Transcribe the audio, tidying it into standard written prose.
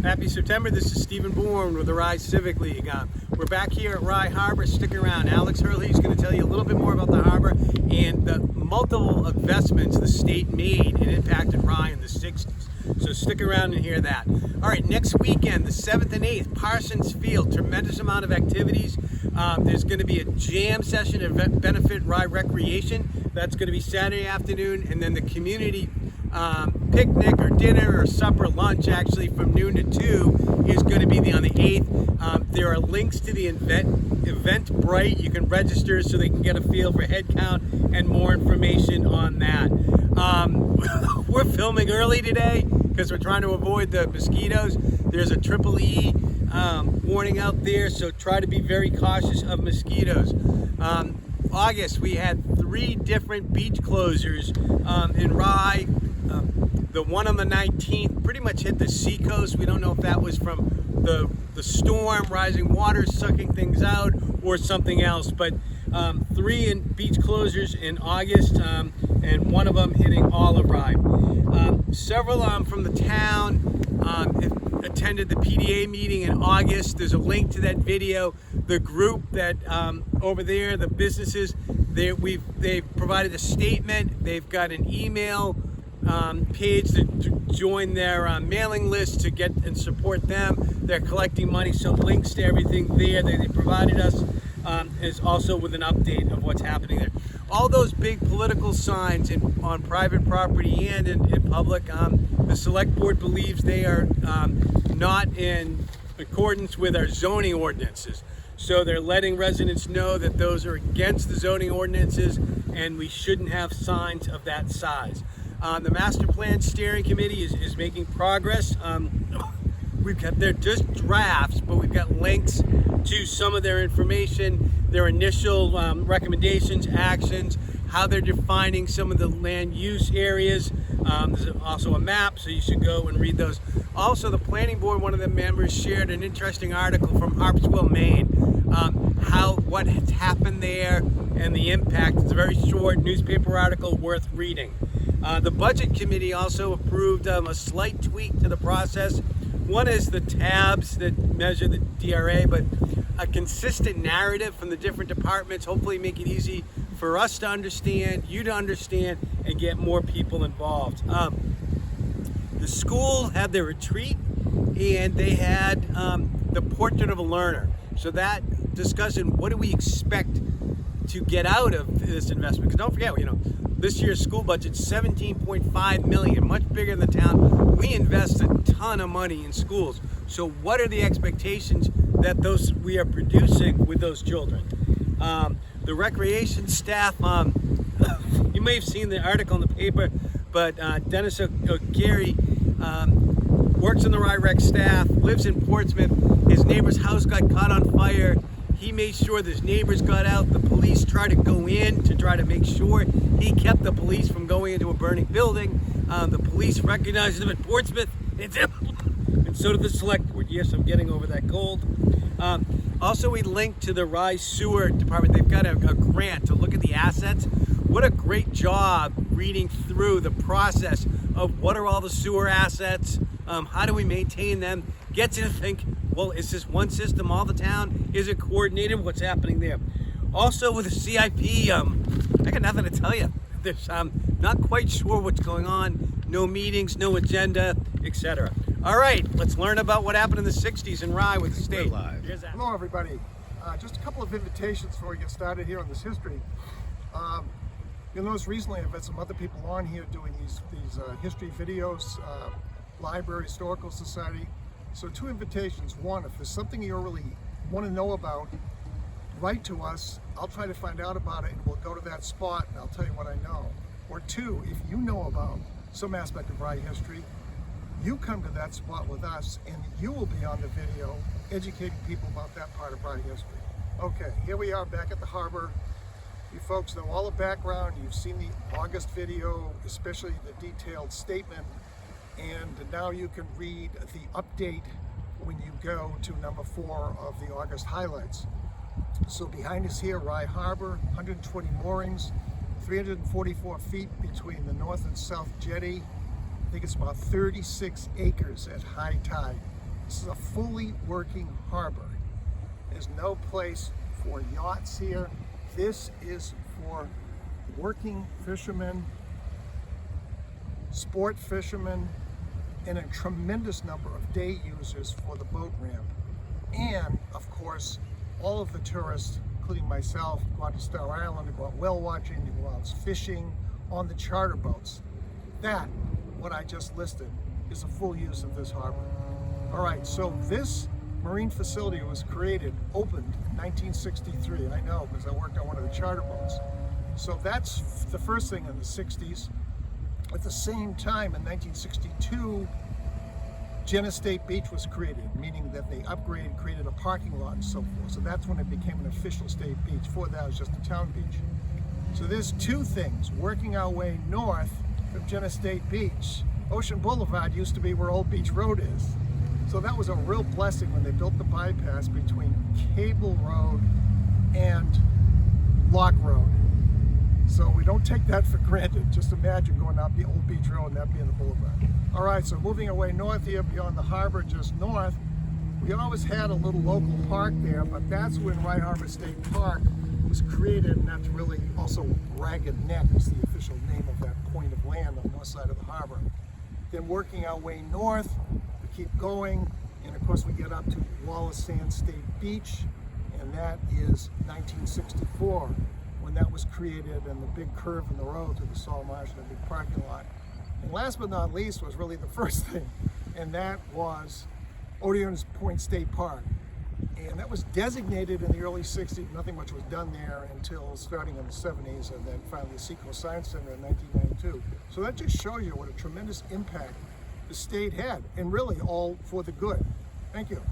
Happy September. This is Stephen Bourne with the Rye Civic League. We're back here at Rye Harbor. Stick around. Alex Hurley is going to tell you a little bit more about the harbor and the multiple investments the state made and impacted Rye in the 60s. So stick around and hear that. All right, next weekend, the 7th and 8th, Parsons Field. Tremendous amount of activities. There's going to be a jam session at Benefit Rye Recreation. That's going to be Saturday afternoon, and then the community picnic or dinner or supper, lunch actually, from noon to 2 is going to be on the 8th. There are links to the Eventbrite. You can register so they can get a feel for head count and more information on that. We're filming early today because we're trying to avoid the mosquitoes. There's a triple E warning out there, so try to be very cautious of mosquitoes. August, we had 3 different beach closures in Rye. The one on the 19th pretty much hit the seacoast. We don't know if that was from the storm, rising water sucking things out, or something else. But 3 beach closures in August, and one of them hitting all of Rye. Several from the town attended the PDA meeting in August. There's a link to that video. The group that over there, the businesses, they've provided a statement. They've got an email page to join their mailing list to get and support them. They're collecting money, so links to everything there that they provided us is also with an update of what's happening there. All those big political signs on private property and in public, the select board believes they are not in accordance with our zoning ordinances. So they're letting residents know that those are against the zoning ordinances and we shouldn't have signs of that size. The Master Plan Steering Committee is making progress. They're just drafts, but we've got links to some of their information, their initial recommendations, actions, how they're defining some of the land use areas. There's also a map, so you should go and read those. Also, the planning board, one of the members shared an interesting article from Harpswell, Maine, what has happened there and the impact. It's a very short newspaper article worth reading. The Budget Committee also approved a slight tweak to the process. One is the tabs that measure the DRA, but a consistent narrative from the different departments, hopefully make it easy for us to understand, you to understand, and get more people involved. The school had their retreat, and they had the Portrait of a Learner. So that discussion, what do we expect to get out of this investment? Because don't forget, this year's school budget's $17.5 million, much bigger than the town. We invest a ton of money in schools. So what are the expectations that we are producing with those children? The recreation staff, you may have seen the article in the paper, but Dennis O'Gary works in the Rye Rec staff, lives in Portsmouth. His neighbor's house got caught on fire. He made sure his neighbors got out. The police tried to go in to try to make sure. He kept the police from going into a burning building. The police recognized him in Portsmouth. It's him. And so did the select board. Yes, I'm getting over that cold. Also, we linked to the Rye Sewer Department. They've got a grant to look at the assets. What a great job reading through the process of what are all the sewer assets, how do we maintain them, gets you to think, well, is this one system all the town? Is it coordinated? What's happening there? Also with the CIP, I got nothing to tell you. There's not quite sure what's going on. No meetings, no agenda, etc. All right, let's learn about what happened in the 60s in Rye with the state. Hello, everybody. Just a couple of invitations before we get started here on this history. You'll notice recently I've had some other people on here doing these history videos, Library, Historical Society. So 2 invitations. One, if there's something you really want to know about, write to us. I'll try to find out about it and we'll go to that spot and I'll tell you what I know. Or 2, if you know about some aspect of Rye history, you come to that spot with us and you will be on the video educating people about that part of Rye history. Okay, here we are back at the harbor. You folks know all the background. You've seen the August video, especially the detailed statement. And now you can read the update when you go to number 4 of the August highlights. So behind us here, Rye Harbor, 120 moorings, 344 feet between the north and south jetty. I think it's about 36 acres at high tide. This is a fully working harbor. There's no place for yachts here. This is for working fishermen, sport fishermen, and a tremendous number of day users for the boat ramp. And of course, all of the tourists, including myself, go out to Star Island, they go out whale watching, they go out fishing on the charter boats. That, what I just listed, is a full use of this harbor. All right, so this marine facility was opened in 1963. I know, because I worked on one of the charter boats. So that's the first thing in the 60s. At the same time, in 1962, Jenna State Beach was created, meaning that they upgraded, created a parking lot and so forth. So that's when it became an official state beach. Before that, it was just a town beach. So there's two things. Working our way north from Jenna State Beach, Ocean Boulevard used to be where Old Beach Road is. So that was a real blessing when they built the bypass between Cable Road and Lock Road. So we don't take that for granted. Just imagine going out the Old Beach Road and that being the boulevard. All right, so moving our way north here beyond the harbor, just north, we always had a little local park there, but that's when Rye Harbor State Park was created, and that's really also Ragged Neck is the official name of that point of land on the north side of the harbor. Then working our way north, we keep going, and of course we get up to Wallace Sand State Beach, and that is 1964 when that was created, and the big curve in the road to the salt marsh and the big parking lot. And last but not least was really the first thing, and that was Odeon's Point State Park. And that was designated in the early 60s. Nothing much was done there until starting in the 70s, and then finally the Seacoast Science Center in 1992. So that just shows you what a tremendous impact the state had, and really all for the good. Thank you.